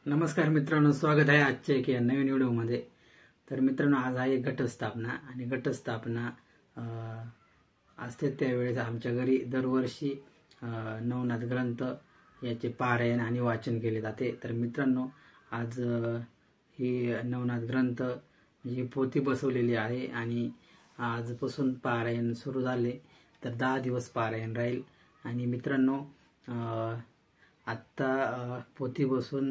नमस्कार मित्रांनो, स्वागत आहे आजच्या एका नवीन व्हिडिओमध्ये। तर मित्रांनो, आज आहे घटस्थापना आणि घटस्थापना असते त्यावेळेस आमच्या घरी दरवर्षी नवनाथ ग्रंथ याचे पारायण आणि वाचन केले जाते। तर मित्रांनो, आज ही नवनाथ ग्रंथ ही पोथी बसवलेली आहे आणि आजपासून पारायण सुरू झाले तर 10 दिवस पारायण राहील। आणि मित्रांनो, आत्ता पोथी बसून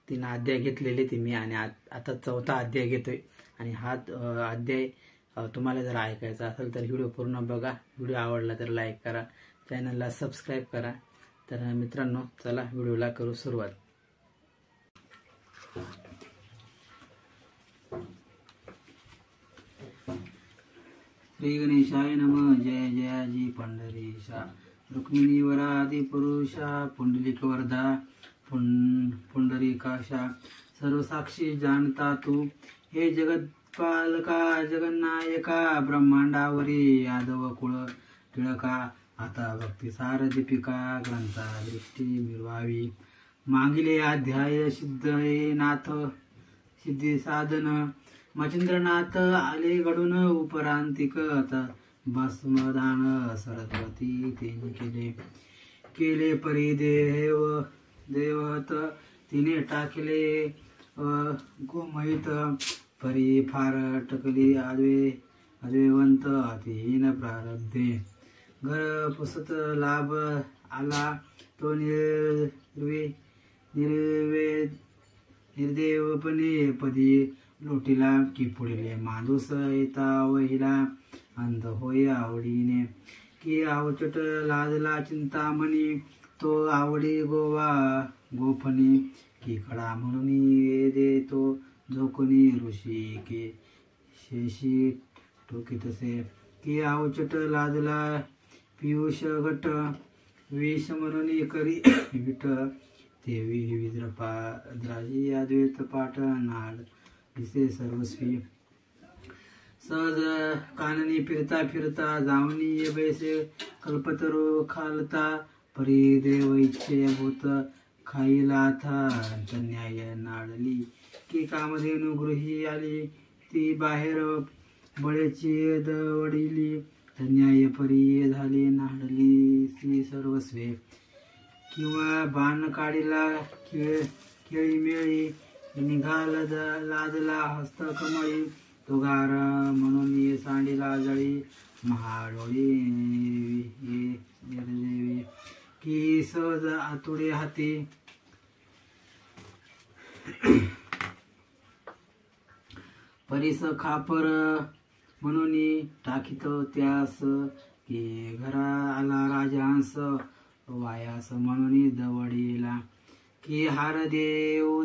3 अध्याय घेतलेले ते मी आणि आता 4था अध्याय घेतोय। आणि हा अध्याय तुम्हाला जर ऐकायचा असेल तर व्हिडिओ पूर्ण बघा। व्हिडिओ आवडला तर लाईक करा, चॅनलला सबस्क्राईब करा। तर मित्रांनो, चला व्हिडिओला करू सुरुवात। श्री गणेशाय नमः। जय जयाजी पंढरीशा, रुक्मिणी वरादि पुरुषा, पुंडलिक वरदा पुंडरीकाशा, सर्व साक्षी जानता तू, हे जगतपालका जगन्नायका, ब्रह्मांडावरी यादव कुळ टिळका, आता भक्तिसार दीपिका ग्रंथा दृष्टी मिळवावी, मागिले अध्याय सिद्धनाथ सिद्धी साधन, मच्छिंद्रनाथ आले घडून उपरांतिक, भस्मदान सरस्वती तिने केले परी देवत, तिने टाकले गोमहित, परी फार टकली अद्वैवंत, अतिहीन प्रारब्धे, घर पुसत लाभ आला तो निर्देवपणे पदी लोटीला, की पुढले माणूस येता वहिला, अंध होय आवडीने, की आवचट लाजला चिंतामणी, तो आवडी गोफणी, की खडा म्हणून देतो जो कोणी ऋषी, की शेशी टोकीतसे, की आवचट लाजला पियुष गट, विष म्हणून करी विट, तेवी विद्रपाद्राजी अद्वैत पाठ नाड दिसे सर्वस्वी, सहज काननी फिरता फिरता, जावनी बैसे कल्पतरू खालता, परी देव इच्छे भूत खाईला था, न्याय नाडली, की कामधेनु गृही आली, ती बाहेर बळेची दवडिली, न्याय परी झाली नाडली ती सर्वस्वे, किंवा बाण काढीला केळी मेळी, निघाल लादला हस्त कमळी, तो गार म्हणून सांडीला जळी, महाडोळी निर्देवी, की सहज आतुडे हाती, परीस खापर म्हणून टाकीत त्यास, की घरा आला राजांस वायास म्हणून दवडीला, की हार देव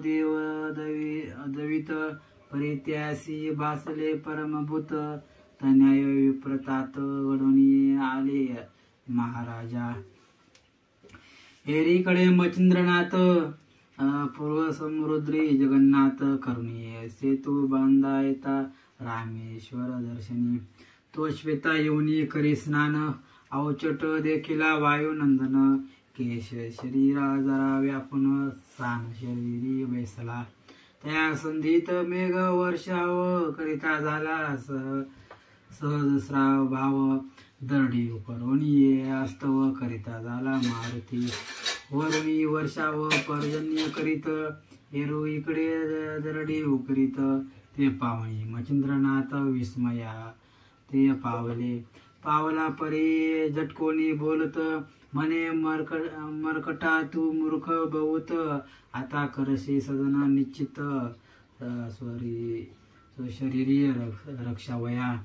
दवित, परित्यासी भासले परमभूत, तन्याय विप्रतात घडून आले महाराजा, एरीकडे मच्छिंद्रनाथ पूर्व समुद्री जगन्नाथ, करुणी सेतू बांधायता रामेश्वर दर्शनी, तो श्वेता येऊनी करी स्नान, अवचट देखिला वायुनंदन, केश शरीरा जरा व्यापून, सान शरीरी बैसला, त्या संधीत मेघ वर्षाव करिता झाला, सहज श्राव भाव दरडी करुणी अस्तव करिता झाला मारुती, वरुणी वर्षाव पर्जन्य करीत, हेरू इकडे दरडी करीत, ते पावणी मच्छिंद्रनाथ विस्मया ते पावला परी झटकोनी बोलत, म्हणे मरकटा तू मूर्ख बहुत, आता करशी सदन निश्चित, शरीरी रक्षावया,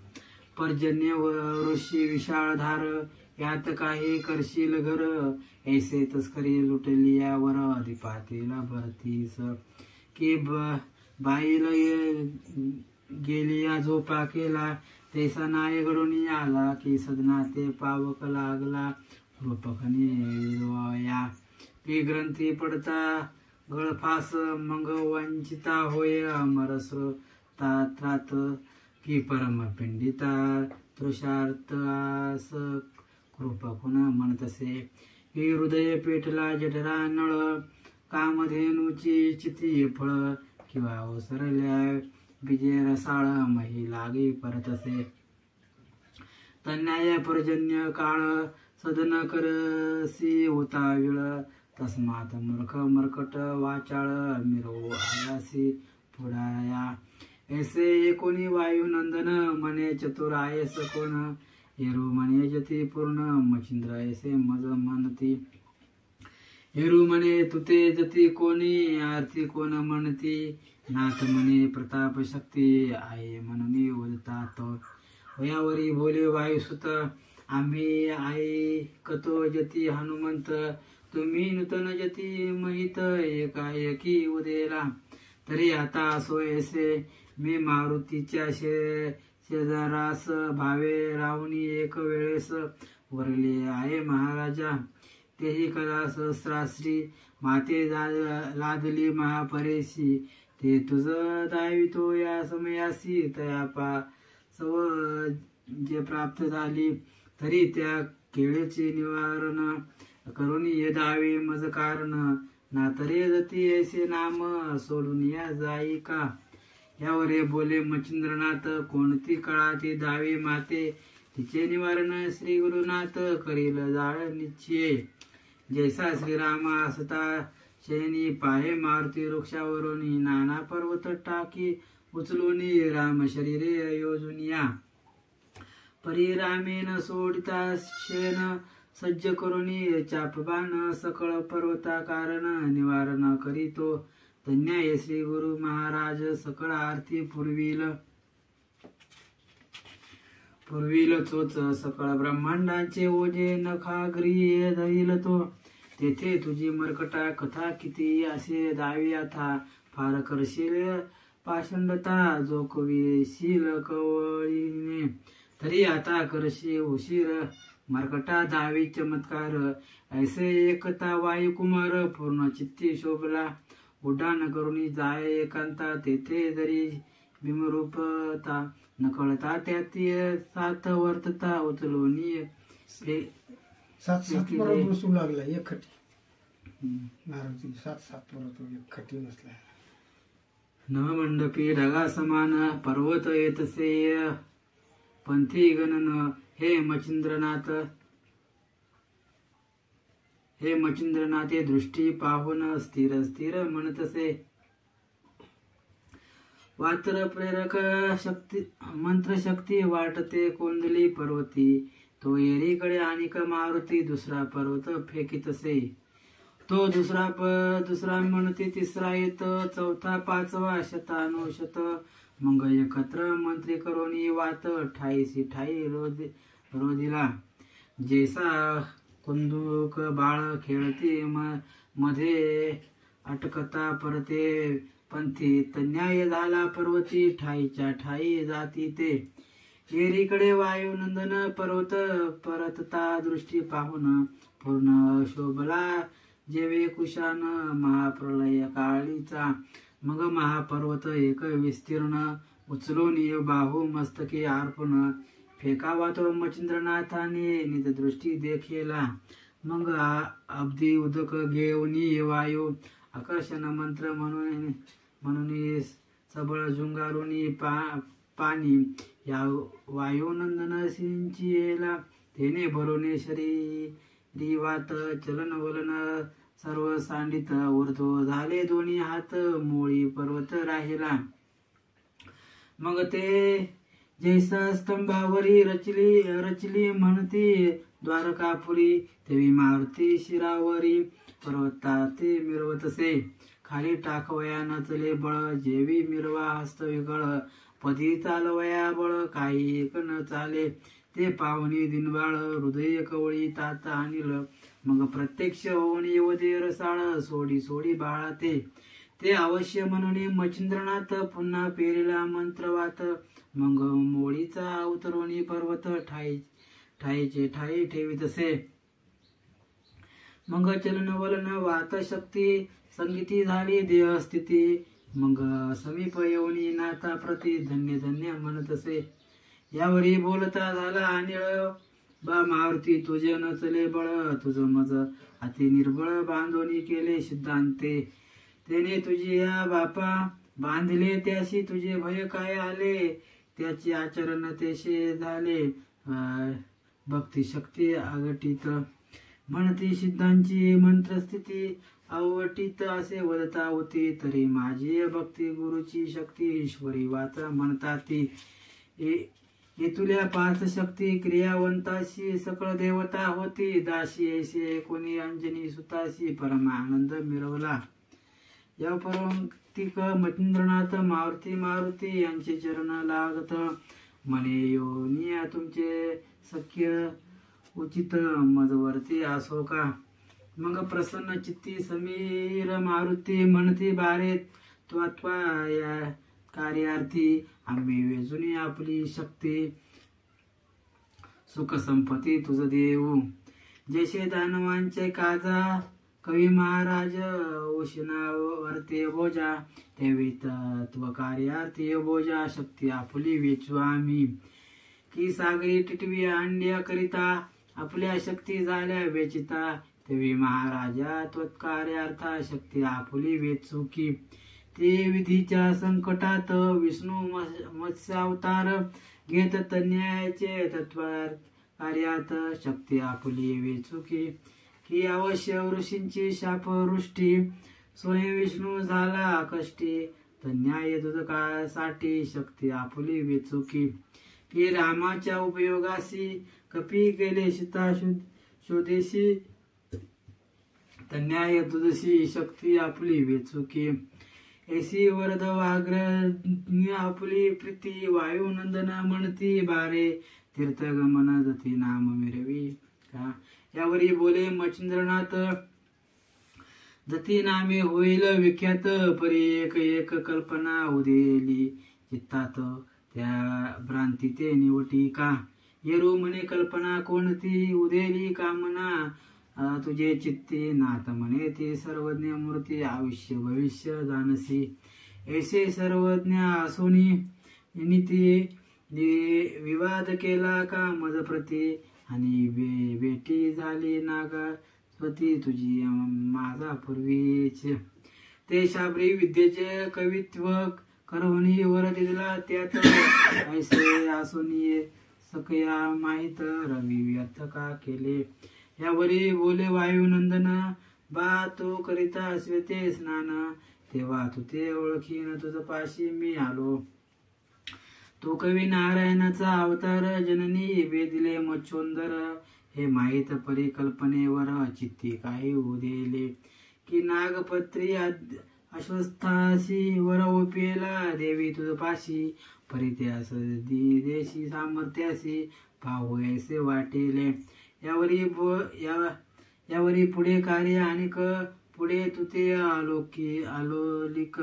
पर्जन्य ऋषी विशाळ धार, यात काही करशील घर, ऐसे तस्करी लुटलियावर अधिपातीला भरतीस, की बाईल गेलिया झोपा केला, तैसा नाय घडून आला, की सदना ते पावक लागला रूपखनी या, की ग्रंथी पडता गळफास, मग वंचिता होय अमरस्रोतात, की परमपिंडिता तृषार्थ आस कृपकुण म्हणतसे, की हृदय पेटला जठरा नळ, कामधेनूची चिती फळ किंवा ओसरल्या बीजे रसाळ मही लागी परतसे तन्याय पर्जन्य काळ सदन करसी होता विळ तस्मात मूर्ख मर्कट वाचाळ मिरो आयासी पुढाया ऐसे कोणी वायुनंदन मने चतुर आयस कोण हेरू म्हणे जती पूर्ण मचिंद्र ऐसे मज म्हणती हेरू म्हणे तुते जती कोणी आरती कोण म्हणती नाथ म्हणे प्रताप शक्ती आहे म्हणून उदतात वयावरी बोले वायुसुत आम्ही ऐकतो जती हनुमंत तुम्ही नूतन जती महित एकाएकी उदेला तरी आता सोयसे मी मारुतीच्या शेजारास भावे रावणी एक वेळेस वरले आहे महाराजा तेही कला सहस्राश्री माते लादली महापरेशी ते तुझ दावितो या समयासी तया सव जे प्राप्त झाली तरी त्या केळीचे निवारण करून ये दावे मज कारण ना तरी जती ऐसे नाम सोडून या जाई का यावर बोले मच्छिंद्रनाथ कोणती कळा ती दावे माते तिचे निवारण श्री गुरुनाथ करील जाळ निश्चय जैसा श्रीरामा असता शयनी पाहे मारुती वृक्षावरून नाना पर्वत टाकी उचलून राम शरीरे योजुनिया परिरामेन सोडिता शेन सज्ज करून चापबाण सकळ पर्वता कारण निवारण करीतो धन्याय श्री गुरु महाराज सकळ आरती पुरविल चोच सकळ ब्रह्मांडाचे ओझे नखाग्री धरिल तो तेथे तुझी मर्कटा कथा किती असे दावी आता फार करशील पाषंडता जो कवीशील कवळीने तरी आता करशी उशीर मर्कटा दावी चमत्कार ऐसे एकता वायुकुमार पूर्ण चित्ती शोभला उड्डाण करून जाय एकांता तेथे जरी भीमरूपता नकळता त्याती सात वर्तता उचलून सात बसू लागला एक खटी मारुती सात परत एक खटी बसला नवमंडपी ढगा समान पर्वत येतसे पंथी गणन हे मच्छिंद्रनाथे दृष्टी पाहून स्थिर स्थिर म्हणतसे वात्र प्रेरक शक्ती मंत्र शक्ती वाटते कोंदली पर्वती तो एरीकडे आणिक मारुती दुसरा पर्वत फेकीतसे तो दुसरा म्हणते तिसरा येत चौथा पाचवा शतानुशत मग एकत्र मंत्री करून वात ठाईसी ठाई रोदिला जैसा कुंदूक बाळ खेळती मध्ये अटकता परते पंथी तन्याय झाला पर्वती ठाईच्या ठाई जाती ते एरीकडे वायुनंदन पर्वत परतता दृष्टी पाहून पूर्ण शोभला जेवे कुशान महाप्रलय काळीचा मग महापर्वत एक विस्तीर्ण उचलून बाहू मस्तकी अर्पण फेकावा तो मच्छिंद्रनाथाने निजदृष्टी देखेला मग अब्दी उदक घेऊन वायू आकर्षण मंत्र म्हणून सबळ झुंगारून पाणी या वायुनंदन सिंचियेला तेने भरोने शरीवात चलन वलन सर्व सांडित ऊर्ध्व झाले दोन्ही हात मोळी पर्वत राहिला मग ते जैसा स्तंभावरी रचली म्हणती द्वारकापुरी तेवी मारुती शिरावरी पर्वताते मिरवतसे खाली टाकवया नचले बळ जेवी मिरवा हस्त विगळ पदी चालवया बळ काही एक न चाले ते पाहुणी दिनबाळ हृदय कवळी तात आणिल मग प्रत्यक्ष होऊन येवदे रसाळ सोडी बाळा ते अवश्य म्हणून मच्छिंद्रनाथ पुन्हा पेरीला मंत्रवात मग मोळीचा अवतरोणी पर्वत ठाईचे ठाई ठेवीतसे मग चलन वलन वात शक्ती संगीती झाली देह स्थिती मग समीप येऊनी नाथा प्रती धन्य धन्य म्हणतसे यावरी बोलता झाला अनिळ बा मारुती तुझे न चले बळ, तुझं मज अति निर्बळ बांधोनी केले सिद्धांते. त्याने तुझी या बापा बांधले त्याशी तुझे भय काय आले, त्याचे आचरण तेशे झाले भक्ती शक्ती अगटित. म्हणती सिद्धांची मंत्रस्थिती अवटीत असे वदता होती, तरी माझी भक्ती गुरुची शक्ती ईश्वरी वाचा म्हणता ती. तुल्या पाच शक्ती क्रियावंताशी सकळ देवता होती, दाशी ऐसे कोणी अंजनी सुताशी परमानंद मिरवला. या परंतिक मच्छिंद्रनाथ मारुती मारुती यांचे चरण लागत, म्हणे योनिया तुमचे सख्य उचित मजवरती असो का. मग प्रसन्न चित्ती समीर मारुती म्हणती बारे त्वा या कार्यार्थी, आम्ही वेचुनी आपली शक्ती सुख संपत्ती तुझ देऊ. जैसे दानवांचे काजा कवी महाराज उष्णावरते बोजा, तेवी तत्व कार्यार्थी बोजा शक्ती आपली वेचू आम्ही. की सागरी टिटवी अंड्या करिता आपल्या शक्ती झाल्या वेचिता, तेवी महाराजा त्वत्कार्यार्था शक्ती आपली वेचू की. ते विधीच्या संकटात विष्णू मत्स्यावतार घेत तन्यायाचे तत्वार कार्यात शक्ती आपली वेचू की. अवश्य ऋषींची शापवृष्टी स्वयं विष्णू झाला कष्टी, तन्याय तुझसाठी शक्ती आपली वेचू की. रामाच्या उपयोगाशी कपी गेले सीता शोधेशी, तन्याय तुझशी शक्ती आपली वेचू की. ऐसी वरद वाग्र आपली प्रीती वायुनंदन म्हणती बारे, तीर्थगमन जती नाम मिरवी का. यावरी बोले मच्छिंद्रनाथ जती नामे होईल विख्यात, परी एक एक कल्पना उदेली चित्तात, त्या भ्रांती ते निवटी का. येरू म्हणे कल्पना कोणती उदेली कामना तुझे चित्ती, नाथ म्हणे ती सर्वज्ञ मूर्ती आयुष्य भविष्य जानसी. ऐसे सर्वज्ञ असोनी नीती विवाद केला का मज प्रती, आणि बेटी झाली नागा स्वती तुझी माझा पूर्वीच. ते शाबरी विद्येचे कवित्व करवणी वर दिला, त्यात ऐसे असोनी सकया माहित रवी व्यर्थ का केले. यावरी बोले वायुनंदन बा तो करिता श्वेते स्नान, तेव्हा तू ते ओळखीन तुझ पाशी मी आलो. तो कवी नारायणाचा अवतार जननी वेदिले मच्छोंदर, हे माहित परिकल्पनेवर चित्ती काही उदेले. की नागपत्री अश्वस्थाशी वर ओपेला देवी तुझ पाशी, परित्यास देशी सामर्थ्याशी पाहू ऐसे वाटेले. यावरी पुढे कार्य आणि पुढे तुते आलोलिक,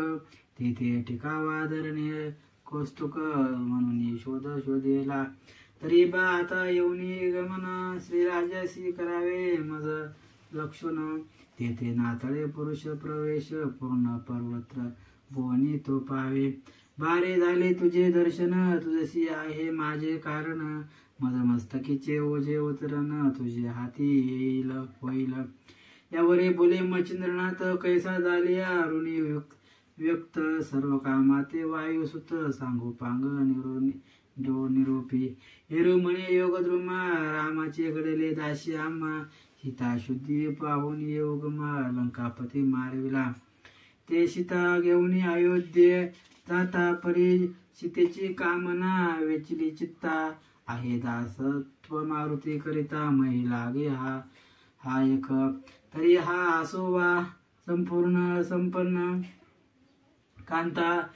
तिथे टिकावा धरणे कौस्तुक म्हणून शोधेला. तरी बा आता येऊनी गमन श्रीराजाशी करावे मज लक्षण, तेथे नातळे पुरुष प्रवेश पूर्ण पर्वत्र भुवनी तो पावे. बारे झाले तुझे दर्शन तुझशी आहे माझे कारण, मज मस्तकीचे ओझे उतरण तुझे हाती येईल होईल. यावरी बोले मच्छिंद्रनाथ कैसा झाले ऋणी व्यक्त, सर्व कामाते वायुसुत सांगू पांग निरोपी. हेरू म्हणे योगद्रुमा रामाचे घडले दाशी आम्हा, सीता शुद्धी पाहून योगमा लंकापती मारविला. ते सीता घेऊन अयोध्ये जाता, परी सीतेची कामना वेचली चित्ता, आहे दासत्व मारुती करिता मै लागे हा एक. तरी हा असो वा संपूर्ण संपन्न कांता,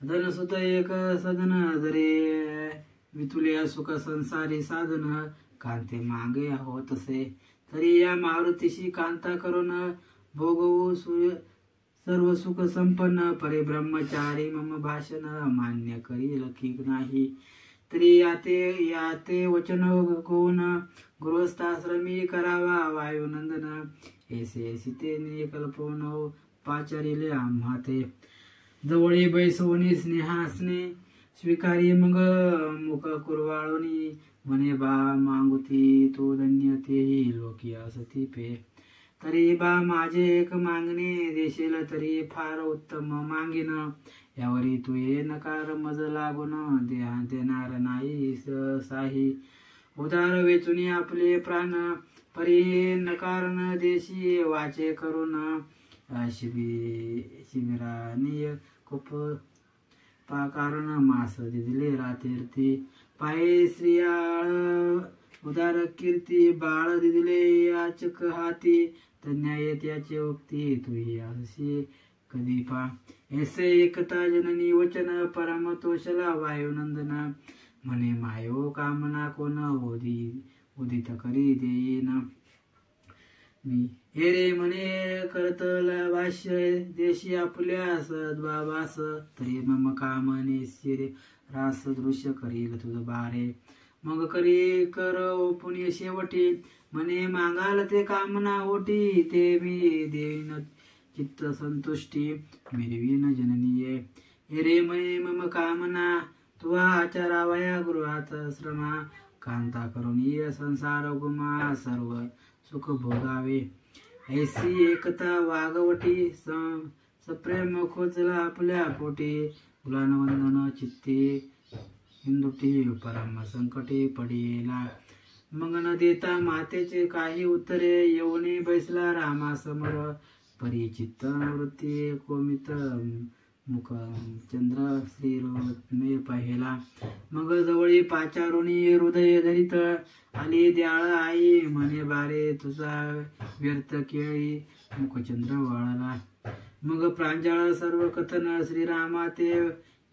धनसुत एक सदन जरे वितुले सुख संसारी साधन, कांते मागे हो तसे. तरी या मारुतीशी कांता करून भोगवू सर्व सुख संपन्न, परिब्रह्मचारी मम भाषण मान्य करील की नाही. तरी याते वचन कोण गृहस्थाश्रमी करावा वायुनंदन, ऐसे सीतेने कल्पवून पाचारिले आम्हा ते. जवळी बैसवणी स्नेहासने स्वीकारी मग मुख कुरवाळोनी, म्हणे बा मागुती तो धन्य तेही लोकी असती पे. तरी बा माझे एक मागणे देशील तरी फार उत्तम मागीन. यावरी तू ये नकार मज लागून देणार नाही साही. उदार वेचुनी आपले प्राण परी नकारण देशी वाचे करून. शिबिराने खूप कारण मास दिले रातीर्थी. पाये स्त्रियाळ उदार कीर्ती बाळ दिले याचक हाती. तज्ञ त्याचे उक्ती तुही अशी कधी पा. ऐसे एकता जननी वचन परम तोषला वायुनंदना. म्हणे मायो कामना कोण उदित करी देईन मी. हे रे म्हणे करतला भाष्य देशी आपल्या सद्भावास. तरी मम कामने शिरे रास दृश्य करील तुझ बारे. मग करी कर पुण्य शेवटी म्हणे मागाल ते कामना ओटी. ते मी देईन चित्त संतुष्टी मिरवीन जननीये. हे रे म्हणे मम कामना तुवा आचारावया गृहात श्रमा. कांता करुणीय संसार गुमा सर्व सुख भोगावे. ऐसी एकता वागवटी सप्रेम खोचला आपल्या पोटी. गुलानवंदन चित्ते हिंदुटी परम संकटे पडेला. मग न देता मातेचे काही उत्तरे येऊने बैसला रामा समोर. परिचित्त वृत्ती कोमित मुख चंद्र श्रीरोत्मे पाहिला. मग जवळी पाचारुणी हृदय धरित आली द्याळ आई. म्हणे बारे तुझा व्यर्थ केळी मुखचंद्र वळला. मग प्रांजळ सर्व कथन श्रीरामा ते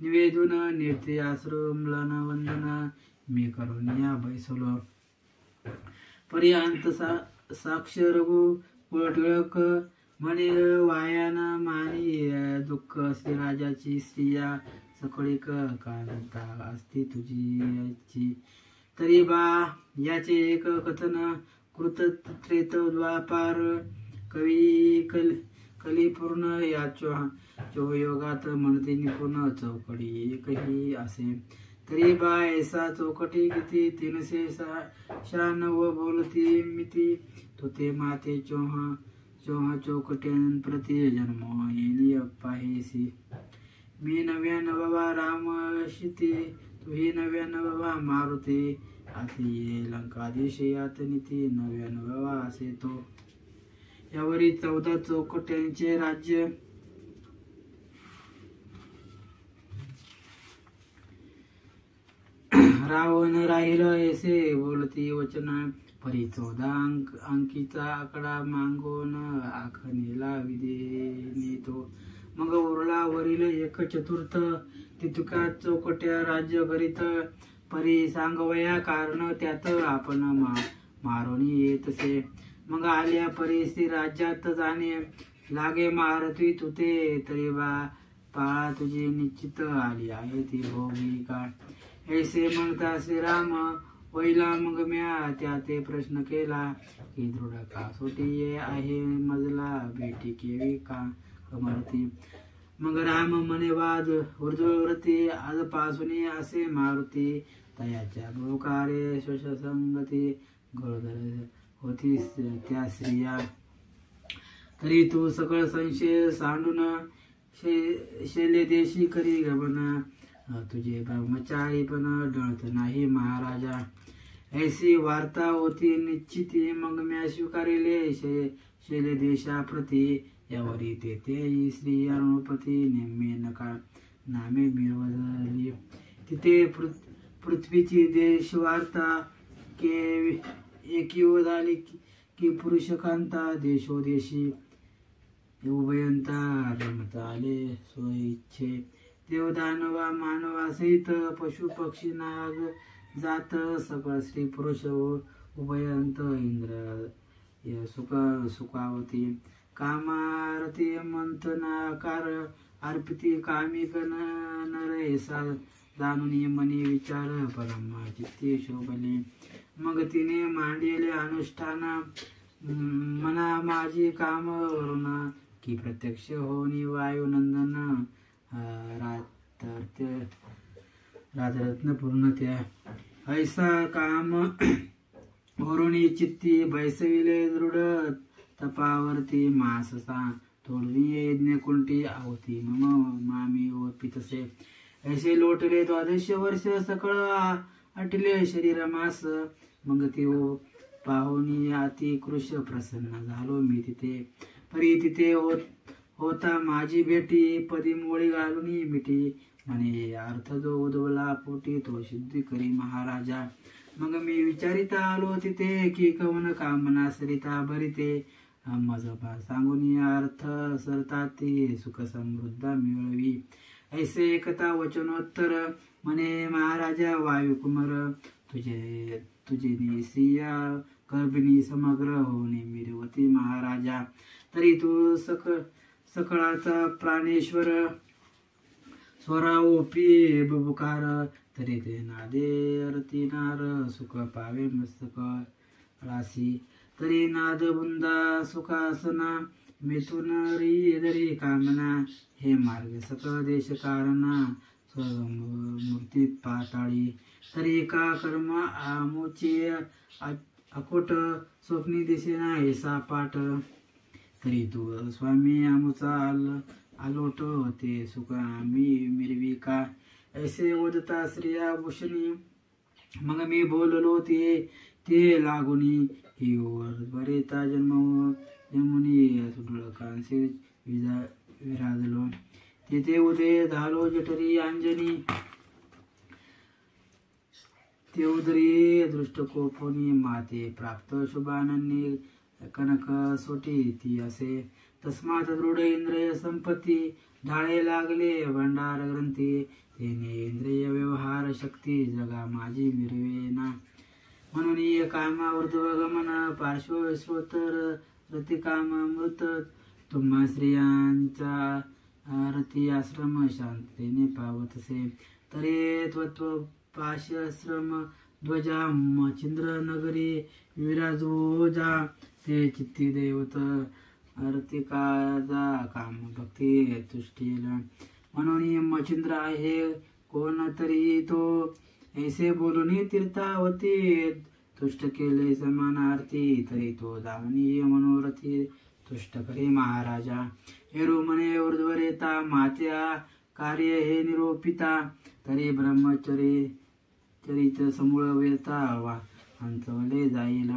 निवेदून. नेत्री आश्रू म्लन वंदन मी करून या बैसलो. पर्यंत साक्ष रघु टिळक म्हणे वायान मानी दुःख. श्रीराजाची स्त्रिया सकळीक कांता असती तुझी. तरी बा याचे एक कथन कृत त्रेत द्वापार कवी कलिपूर्ण. या चोयोगात म्हणते निपुण चौकडी एकही असे. तरी बा ऐसा चौकटी किती 396 बोलती मिती. तो ते माते चोहा चौकट्यां प्रति जन्म येणी पाहिसी. मी 99 राम शिती तुही 99 मारुती. आती ये लंकाधीश यात नीती 99 असे तो. यावरी 14 चौकट्यांचे राज्य रावण राहिल ऐसे बोलती वचन. परी 14 अंकीचा आकडा मागून आखणीला विधेने तो. मग उरला वरील 1/4 तितुका चौकट्या राज्य करीत. परी सांगवया कारण त्यात आपण मारून येतसे. मग आल्या परी राज्यात जाणे लागे मारती तुते. तरी बा पाळा तुझी निश्चित आली आहे ती भोगिका. ऐसे म्हणता श्रीराम होईला. मग म्या त्या ते प्रश्न केला की दृढ कासोटी आहे मजला भेटी केवी का कमरती. मग राम म्हणे वाद ऊर्ध्वव्रती आजपासून असे मारुती. तयाच्या बहुकारे शोषसंगती गळधर होती त्या स्त्रिया. तरी तू सकळ संशय सांडून शेले देशी करी गमना. तुझे ब्रह्मचारी पण डळत नाही महाराजा. ऐसी वार्ता होती निश्चिती. मग म्या स्वीकारिले शेले देशाप्रती. यावरी तेथे श्री अरुणपती नेमे नका नामे मिरवली. तिथे पृथ्वीची देश वार्ता के एकीव झाली की पुरुषकांता देशोदेशी. उभयंता रमता आले स्वइच्छे. देवदानवा मानवा सहित पशु पक्षी नाग जात सकळ स्त्री पुरुष उभयंत इंद्र सुखावती. कामारती मंथनाकार अर्पिती कामी गण नरेसा. जाणून मनी विचार परमा चित्ते शोभले. मग तिने मांडले अनुष्ठान मना माझी काम वरुण. की प्रत्यक्ष होनी वायुनंदन राजरत्न पूर्ण त्या. ऐसा काम वरुणी चित्ती बैसविले दृढ तपावरती माससा थोडवी यज्ञ कुंटी आहुती मम मामी पितसे ऐसे लोटले 12 वर्ष सकळ आटले शरीर मास मग ती पाहुणी अति कृश प्रसन्न झालो मी तिथे परी तिथे होता माझी भेटी पदी मोळी घालून मिठी म्हणे अर्थ जो उद्भवला पोटी तो सिद्धी करी महाराजा मग मी विचारिता आलो तिथे की कवन कामना सरिता भरिते मज सांगून अर्थ सरतात ती सुख समृद्ध मिळवी ऐसे एकता वचनोत्तर म्हणे महाराजा वायुकुमार तुझे निसिया गर्भिणी समग्र होणे मिरवती महाराजा तरी तू सकळाचा प्राणेश्वर स्वरा ओपी बुबुकार तरी ते नादे अरतीनार सुख पावे मस्तक रासी तरी नाद बुंदा सुखासना मिथुन दरी कामना हे मार्ग सकळ देश कारणा मूर्ती पाताळी तरी का कर्म आमोचे अकोट स्वप्नी दिसेना ऐसा पाठ तरी तू स्वामी आमुचा आलोट होते सुख आम्ही मिरवी का ऐसे वदता श्रिया भूषणी मग मी बोललो ते लागुनी ही बरेता जन्मुनी सुडकांशी विराजलो तिथे उदय झालो जठरी अंजनी ते उदरी दृष्टकोपोनी माते प्राप्त शुभानंदी कनक सोटी ती असे तस्मात दृढ इंद्रिय संपत्ती ढाळे लागले भंडार ग्रंथी तेने इंद्रिय व्यवहार शक्ती जगा माझी मिरवेना म्हणून कामा ऊर्ध्वगमन पार्श्व श्रोतर रतिकाम मृत तुम्हा स्त्रियांचा रती आश्रम शांततेने पावतसे तरी तत्व पाशाश्रम ध्वजा मचिंद्र नगरी विराजोजा ते चित्ती देवत रतिकाजा काम भक्ती तुष्टील म्हणून मचिंद्र आहे कोण तरी तो ऐसे बोलून तीर्थावती तुष्ट केले समानार्थी तरी तो धावनीय मनोरथी तुष्ट करे महाराजा हेरू म्हणे ऊर्ध्वरेता मात्या कार्य हे निरोपिता तरी ब्रह्मचर्य चरित समूळ वेता अंचवले जाईल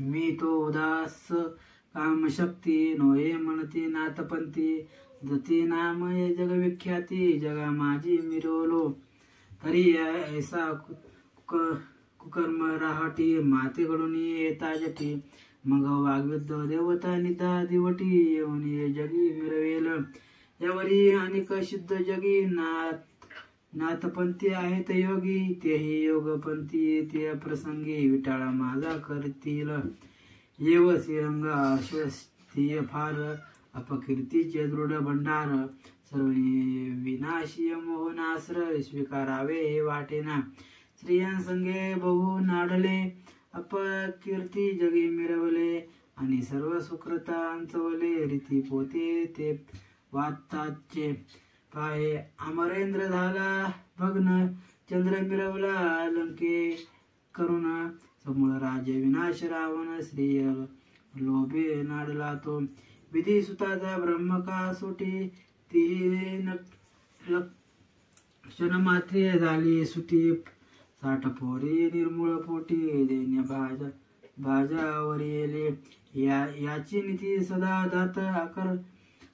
मी तो उदास कामशक्ती नोहे म्हणती नाथपंथी जती नामय जगविख्याती जगा माझी मिरवलो तरी ऐसा कुकर्म राहटी मातेकडून येता जटी मग वाग्युद्ध देवता निता दिवटी येऊन जगी मिरवेल यावरी अनेक सिद्ध जगी नाथपंथी आहेत योगी तेही योगपंथी ते प्रसंगी विटाळा माझा करतील येव श्रीरंग अश्वस्थीय फार अपकीर्तीचे दृढ भंडार सर्व विनाशीय मोहनाश्रय स्वीकारावे हे वाटेना स्त्रियांसंगे बहु नाडले अपकीर्ती जगी मिरवले आणि सर्व सुकृता अंचवले रीती पोते ते वाताचे पाय अमरेंद्र झाला भग्न चंद्र मिरवला लंके करुण समूळ राज्य विनाश रावण श्रीय लोभे नाडला तो विधी सुताचा ब्रह्म का सुटी ती क्षणमात्रे झाली सुटी 60 पोरी निर्मूळ पोटी देण्या भाजावर येले याची नीती सदा दात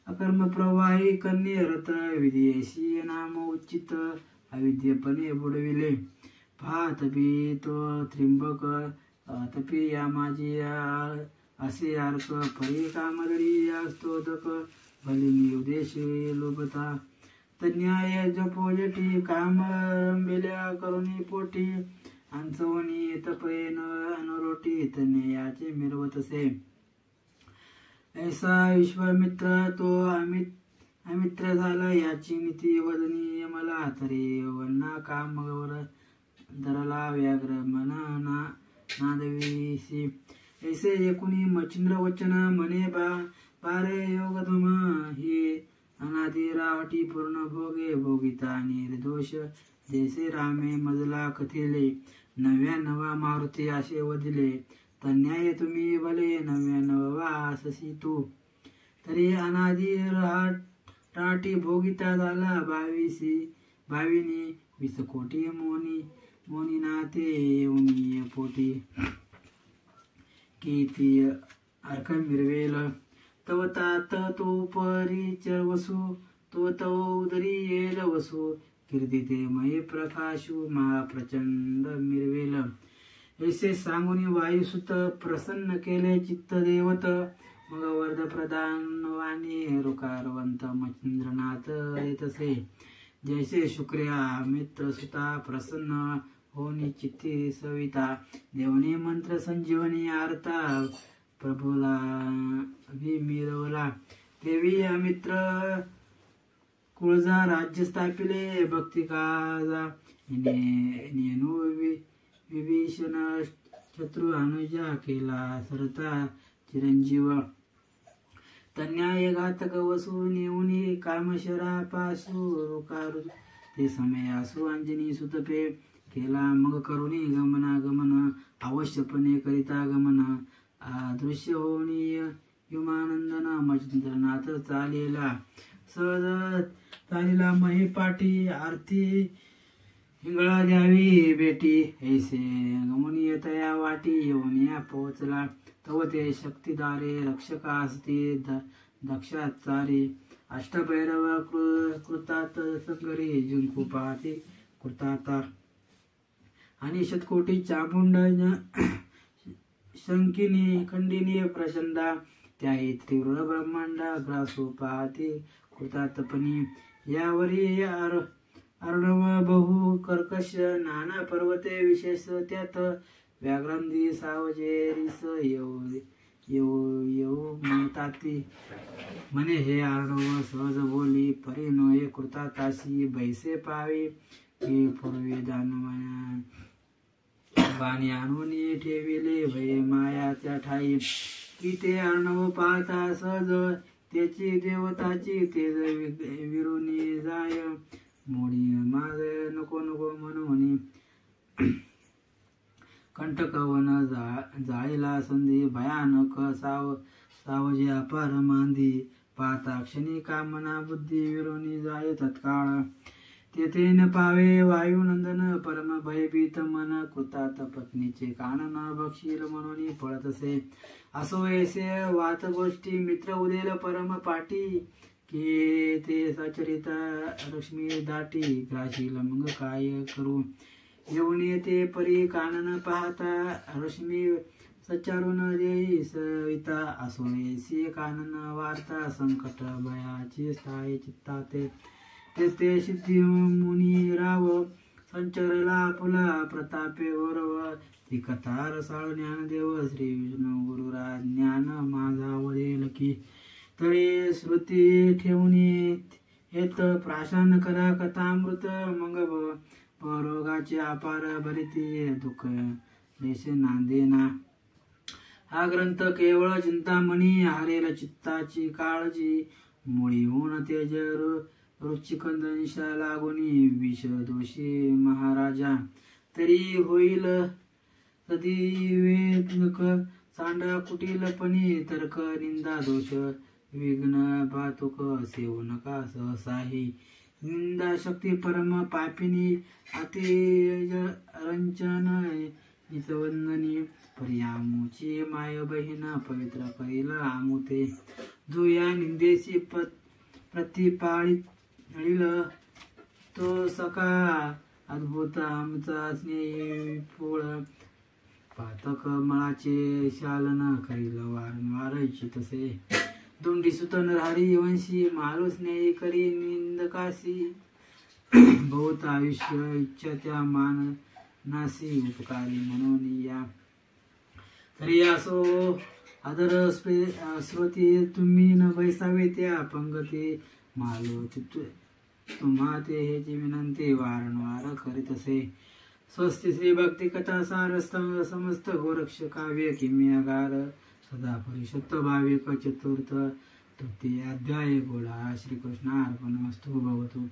अकर्म प्रवाही कन्यरत विदेशी नाम उचित अविद्यपणे बुडविले तपी तो त्रिंबक तपी या माझी असे अर्क परी कामदरी या स्तोदक भलिनी उदेशी लोभता तन्याय जपोजटी काम रंबेल्या करुणी पोटी अंचवणी तपयन अनुरोटी तन्य याचे मिरवतसे ऐसा विश्वामित्र तो अमित्र झाला याची नीती वदनीय मला तरी वन्ना कामवर धरला व्याघ्र मना नादविसी ऐसे एकूणी मचिंद्र वचन म्हणे बारे योगधम ही अनादी रावटी पूर्ण भोगे भोगिता निर्दोष जैसे रामे मजला कथिले नव्या नवा मारुती असे वदिले तन्याय तुम्ही भले नव्या नवा अससी तू तरी अनादी राटी भोगिता झाला भाविनी 20 कोटी मोनी नाते येऊनी पोटी किती अर्क मिरवेल तव तात तो परिचर वसू तो तव उदरी येल वसू कीर्ती ते मये प्रकाशू मा प्रचंड मिरवेल ऐसे सांगून वायुसुत प्रसन्न केले चित्त देवत मग वर्ध प्रधान वाणी रुकारवंत मच्छिंद्रनाथ तसे जैसे शुक्रिया मित्र सुता प्रसन्न होनी चित्ती सविता देवने मंत्र संजीवनी आरता प्रभूला मिरवला देवी मित्र कुळजा राज्य स्थापिले भक्ती काजा नेनु विभीषण शत्रु अनुजा केला सरता चिरंजीव तन्याय घातक वसू नेऊनी कामशरा पासू रुकारु ते समयासू अंजनी सुतपे केला मग करुणी गमन अवश्यपणे करिता गमन अदृश्य होणी युमानंदन मच्छिंद्रनाथ चालेला सहज चालीला मही पाठी आरती हिंगळा द्यावी बेटी ऐसे गमनीय तया वाटी येऊनिया पोचला तव ते शक्तिदारे रक्षका असते दक्षाचारी अष्टभैरव कृतात संगरी जिंकू पाहते कृताता आणि शतकोटी चामुंड शंकिनी खंडिनी प्रचंडा त्याही तीव्र ब्रह्मांडा ग्रासू पाहते कृतातपणी यावरी अर्णव बहु कर्कश नाना पर्वते विशेष त्यात व्याघ्रांदी सावजेरीस येऊ म्हणताती म्हणे हे अर्णव सहज बोली परी नये कृताताशी बैसे पावे की पूर्वी दानवाना बाणी आणून ठेविले भय मायाच्या ठाई की ते अर्णव पाहता सहज त्याची देवताची तेज विरुनी जाय मोडी माझ नको नको म्हणून कंटकवन जाळीला संधी भयानक सावजी अपार मांदी पाहता क्षणी कामना बुद्धी विरोनी जाय तत्काळ तेथे न पावे वायुनंदन परम भयभीत मन कृतात पत्नीचे कानन बक्षील म्हणून पळत असे असो ऐसे वात गोष्टी मित्र उदेल परम पाटी की ते सचरिता लक्ष्मी दाटी ग्राशील मग काय करू येऊन येते परी कानन पाहता रश्मी सच्चारून देई सविता असो ऐसी कानन वार्ता संकट भयाची स्थायी चित्ताते ते सिद्धी मुनी राव संचरला पुला प्रतापे गौरव ती कथा रसाळ ज्ञानदेव श्री विष्णू गुरुराज ज्ञान माझा वडेल की तरी श्रुती ठेवून येत प्राशन करा कथामृत मग रोगाचे अपार भरिती दुःख देश नांदेना हा ग्रंथ केवळ चिंतामणी हरेल चित्ताची काळजी मुळी होऊन तेज रुचिकंदंशा लागुनी विष दोषी महाराजा तरी होईल सदिवेदक सांडा कुटीलपणी तर्क निंदा दोष विघ्न पातुक सेवू नका सहसाही निंदा शक्ती परम पापिनी अति रंचन नितवंदनी पर्यामुची माय बहीण पवित्र करील आमुते जो या निंदेशी प्रतिपाळीत तो सका अद्भुत आमचा स्नेही पोळ पातक मळाचे शालन करील वारंवार इच्छितसे दोंडी सुतन हरी वंशी मालू स्नेही करी निंदकासी बहुत आयुष्य इच्छा त्या मान नासी उपकारी म्हणून या तरी असो आदर श्रोती तुम्ही न बैसावे त्या पंगती मालो तुम्हा ते ह्याची विनंती वारंवार करीत असे स्वस्ति श्री भक्ती कथा सार समस्त गोरक्ष काव्य किम्यागार सदा परिषत्त भाविक चतुर्थ तृतीय अध्याय गोळा श्रीकृष्णार्पणमस्तु भवतु.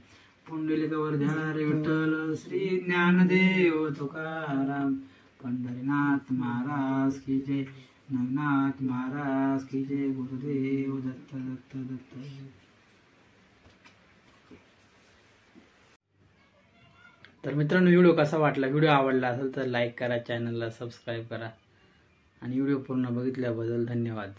पुंडलिकवर्धारे विठ्ठल श्री ज्ञानदेव तुकाराम. पंढरीनाथ महाराज की जय. नवनाथ महाराज की जय. गुरुदेव दत्त दत्त दत्त. तर मित्रांनो, व्हिडिओ कसा वाटला? व्हिडिओ आवडला असेल तर लाईक करा, चॅनलला सबस्क्राईब करा आणि व्हिडिओ पूर्ण बघितल्याबद्दल धन्यवाद.